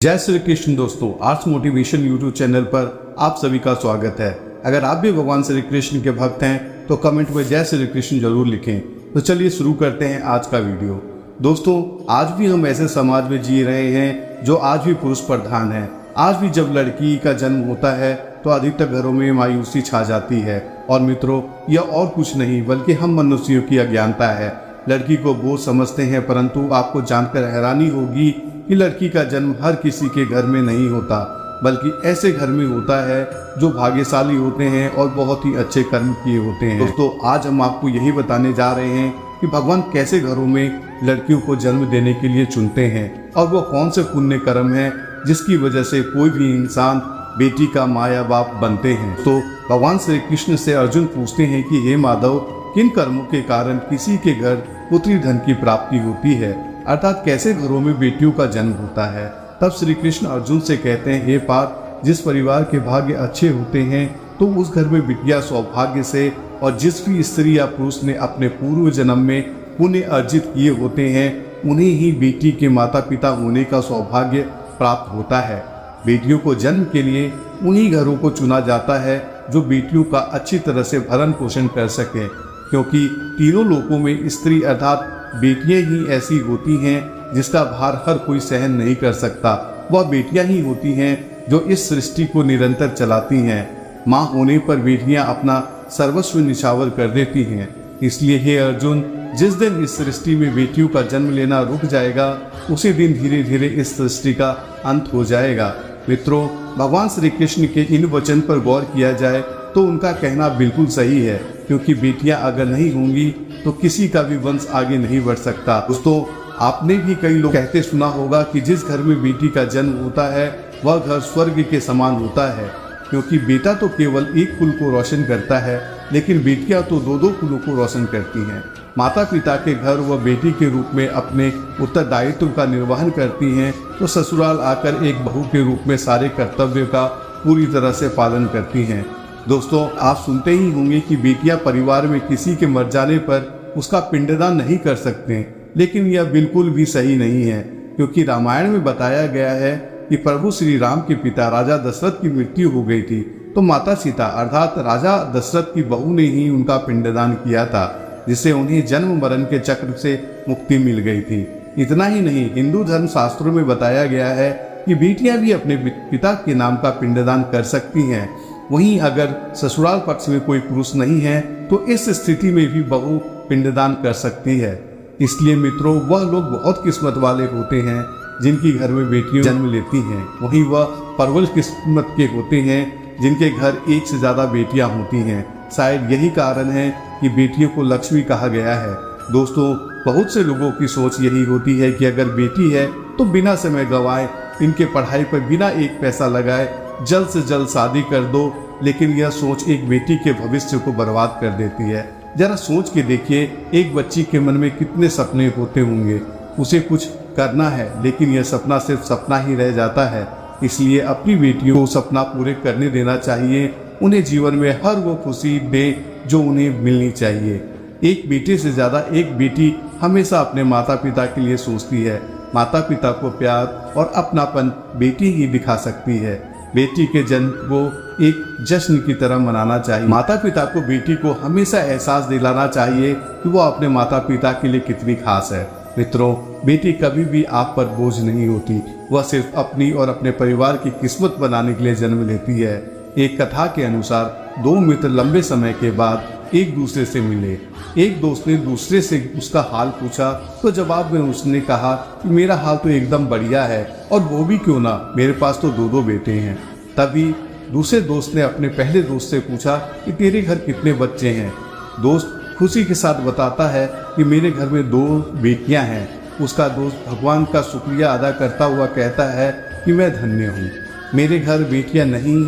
जय श्री कृष्ण दोस्तों, arts motivation YouTube channel पर आप सभी का स्वागत है। अगर आप भी भगवान श्री कृष्ण के भक्त हैं तो कमेंट में जय श्री कृष्ण जरूर लिखें। तो चलिए शुरू करते हैं आज का वीडियो। दोस्तों, आज भी हम ऐसे समाज में जी रहे हैं जो आज भी पुरुष प्रधान है। आज भी जब लड़की का जन्म होता है तो अधिकतर घरों में मायूसी छा जाती है। और मित्रों, यह और कुछ नहीं बल्कि हम मनुष्यों की अज्ञानता है। लड़की को बोझ समझते हैं, परंतु आपको जानकर हैरानी होगी कि लड़की का जन्म हर किसी के घर में नहीं होता, बल्कि ऐसे घर में होता है जो भाग्यशाली होते हैं और बहुत ही अच्छे कर्म किए होते हैं। दोस्तों, आज हम आपको यही बताने जा रहे हैं कि भगवान कैसे घरों में लड़कियों को जन्म देने के लिए चुनते हैं और वो कौन से पुण्य कर्म हैं जिसकी वजह से कोई भी इंसान बेटी का माया बाप बनते हैं। तो भगवान श्री कृष्ण से अर्जुन पूछते हैं कि हे माधव, किन कर्मों के कारण किसी के घर पुत्री धन की प्राप्ति होती है, अर्थात कैसे घरों में बेटियों का जन्म होता है। तब श्री कृष्ण अर्जुन से कहते हैं, हे पार्थ, जिस परिवार के भाग्य अच्छे होते हैं तो उस घर में बिटिया सौभाग्य से, और जिस भी स्त्री या पुरुष ने अपने पूर्व जन्म में पुण्य अर्जित किए होते हैं उन्हें ही बेटी के माता पिता होने का सौभाग्य प्राप्त होता है। बेटियों को जन्म के लिए उन्हीं घरों को चुना जाता है जो बेटियों का अच्छी तरह से भरण पोषण कर सके, क्योंकि तीनों लोकों में स्त्री अर्थात बेटियां ही ऐसी होती हैं जिसका भार हर कोई सहन नहीं कर सकता। वह बेटियां ही होती हैं जो इस सृष्टि को निरंतर चलाती हैं। माँ होने पर बेटियां अपना सर्वस्व निछावर कर देती हैं। इसलिए हे अर्जुन, जिस दिन इस सृष्टि में बेटियों का जन्म लेना रुक जाएगा उसी दिन धीरे धीरे इस सृष्टि का अंत हो जाएगा। मित्रों, भगवान श्री कृष्ण के इन वचन पर गौर किया जाए तो उनका कहना बिल्कुल सही है, क्योंकि बेटियां अगर नहीं होंगी तो किसी का भी वंश आगे नहीं बढ़ सकता। दोस्तों, आपने भी कई लोग कहते सुना होगा कि जिस घर में बेटी का जन्म होता है वह घर स्वर्ग के समान होता है, क्योंकि बेटा तो केवल एक कुल को रोशन करता है, लेकिन बेटियां तो दो दो कुलों को रोशन करती हैं। माता पिता के घर वह बेटी के रूप में अपने उत्तरदायित्व का निर्वहन करती हैं, तो ससुराल आकर एक बहू के रूप में सारे कर्तव्य का पूरी तरह से पालन करती हैं। दोस्तों, आप सुनते ही होंगे कि बेटियां परिवार में किसी के मर जाने पर उसका पिंडदान नहीं कर सकते, लेकिन यह बिल्कुल भी सही नहीं है, क्योंकि रामायण में बताया गया है कि प्रभु श्री राम के पिता राजा दशरथ की मृत्यु हो गई थी, तो माता सीता अर्थात राजा दशरथ की बहू ने ही उनका पिंडदान किया था, जिससे उन्हें जन्म मरण के चक्र से मुक्ति मिल गई थी। इतना ही नहीं, हिंदू धर्म शास्त्रों में बताया गया है कि बेटियां भी अपने पिता के नाम का पिंडदान कर सकती हैं। वहीं अगर ससुराल पक्ष में कोई पुरुष नहीं है तो इस स्थिति में भी बहू पिंडदान कर सकती है। इसलिए मित्रों, वह लोग बहुत किस्मत वाले होते हैं जिनकी घर में बेटियां जन्म लेती हैं। वहीं वह प्रबल किस्मत के होते हैं जिनके घर एक से ज़्यादा बेटियां होती हैं। शायद यही कारण है कि बेटियों को लक्ष्मी कहा गया है। दोस्तों, बहुत से लोगों की सोच यही होती है कि अगर बेटी है तो बिना समय गंवाए इनके पढ़ाई पर बिना एक पैसा लगाए जल्द से जल्द शादी कर दो, लेकिन यह सोच एक बेटी के भविष्य को बर्बाद कर देती है। जरा सोच के देखिए, एक बच्ची के मन में कितने सपने होते होंगे। उसे कुछ करना है, लेकिन यह सपना सिर्फ सपना ही रह जाता है। इसलिए अपनी बेटियों को सपना पूरे करने देना चाहिए। उन्हें जीवन में हर वो खुशी दे जो उन्हें मिलनी चाहिए। एक बेटे से ज़्यादा एक बेटी हमेशा अपने माता पिता के लिए सोचती है। माता पिता को प्यार और अपनापन बेटी ही दिखा सकती है। बेटी के जन्म को एक जश्न की तरह मनाना चाहिए। माता पिता को बेटी को हमेशा एहसास दिलाना चाहिए कि वो अपने माता पिता के लिए कितनी खास है। मित्रों, बेटी कभी भी आप पर बोझ नहीं होती, वह सिर्फ अपनी और अपने परिवार की किस्मत बनाने के लिए जन्म लेती है। एक कथा के अनुसार दो मित्र लंबे समय के बाद एक दूसरे से मिले। एक दोस्त ने दूसरे से उसका हाल पूछा तो जवाब में उसने कहा कि मेरा हाल तो एकदम बढ़िया है, और वो भी क्यों ना, मेरे पास तो दो दो बेटे हैं। तभी दूसरे दोस्त ने अपने पहले दोस्त से पूछा कि तेरे घर कितने बच्चे हैं। दोस्त खुशी के साथ बताता है कि मेरे घर में दो बेटियां हैं। उसका दोस्त भगवान का शुक्रिया अदा करता हुआ कहता है कि मैं धन्य हूँ, मेरे घर बेटियां नहीं।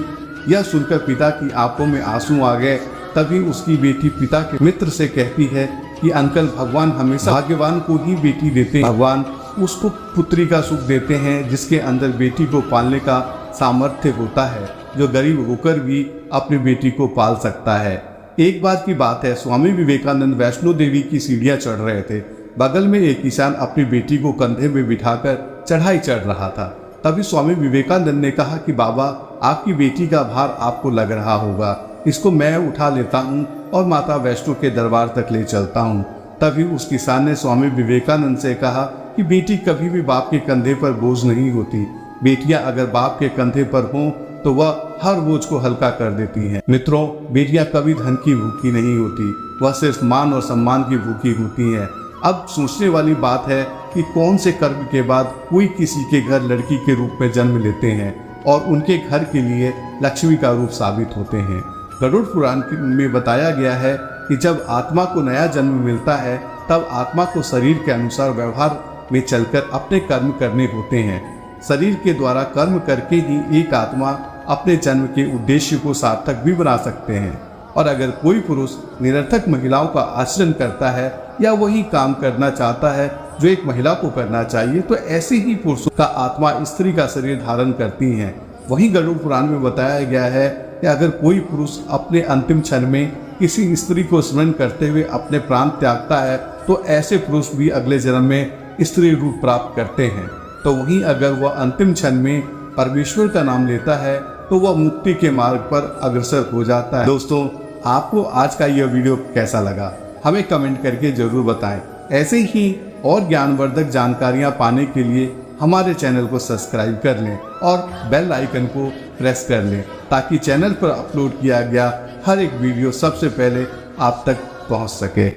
यह सुनकर पिता की आंखों में आंसू आ गए। तभी उसकी बेटी पिता के मित्र से कहती है कि अंकल, भगवान हमेशा भाग्यवान को ही बेटी देते हैं। भगवान उसको पुत्री का सुख देते हैं जिसके अंदर बेटी को पालने का सामर्थ्य होता है, जो गरीब होकर भी अपनी बेटी को पाल सकता है। एक बार की बात है, स्वामी विवेकानंद वैष्णो देवी की सीढ़ियां चढ़ रहे थे। बगल में एक किसान अपनी बेटी को कंधे में बिठाकर चढ़ाई चढ़ रहा था। तभी स्वामी विवेकानंद ने कहा कि बाबा, आपकी बेटी का भार आपको लग रहा होगा, इसको मैं उठा लेता हूँ और माता वैष्णो के दरबार तक ले चलता हूँ। तभी उस किसान ने स्वामी विवेकानंद से कहा कि बेटी कभी भी बाप के कंधे पर बोझ नहीं होती। बेटियां अगर बाप के कंधे पर हों तो वह हर बोझ को हल्का कर देती हैं। मित्रों, बेटियां कभी धन की भूखी नहीं होती, वह सिर्फ मान और सम्मान की भूखी होती हैं। अब सोचने वाली बात है कि कौन से कर्म के बाद कोई किसी के घर लड़की के रूप में जन्म लेते हैं और उनके घर के लिए लक्ष्मी का रूप साबित होते हैं। गरुड़ पुराण में बताया गया है कि जब आत्मा को नया जन्म मिलता है तब आत्मा को शरीर के अनुसार व्यवहार में चलकर अपने कर्म करने होते हैं। शरीर के द्वारा कर्म करके ही एक आत्मा अपने जन्म के उद्देश्य को सार्थक भी बना सकते हैं। और अगर कोई पुरुष निरर्थक महिलाओं का आचरण करता है या वही काम करना चाहता है जो एक महिला को करना चाहिए, तो ऐसे ही पुरुषों का आत्मा स्त्री का शरीर धारण करती हैं। वहीं गरुड़ पुराण में बताया गया है कि अगर कोई पुरुष अपने अंतिम क्षण में किसी स्त्री को स्मरण करते हुए अपने प्राण त्यागता है तो ऐसे पुरुष भी अगले जन्म में स्त्री रूप प्राप्त करते हैं। तो वहीं अगर वह अंतिम क्षण में परमेश्वर का नाम लेता है तो वह मुक्ति के मार्ग पर अग्रसर हो जाता है। दोस्तों, आपको आज का यह वीडियो कैसा लगा हमें कमेंट करके जरूर बताएं। ऐसे ही और ज्ञानवर्धक जानकारियां पाने के लिए हमारे चैनल को सब्सक्राइब कर लें और बेल आइकन को प्रेस कर लें ताकि चैनल पर अपलोड किया गया हर एक वीडियो सबसे पहले आप तक पहुंच सके।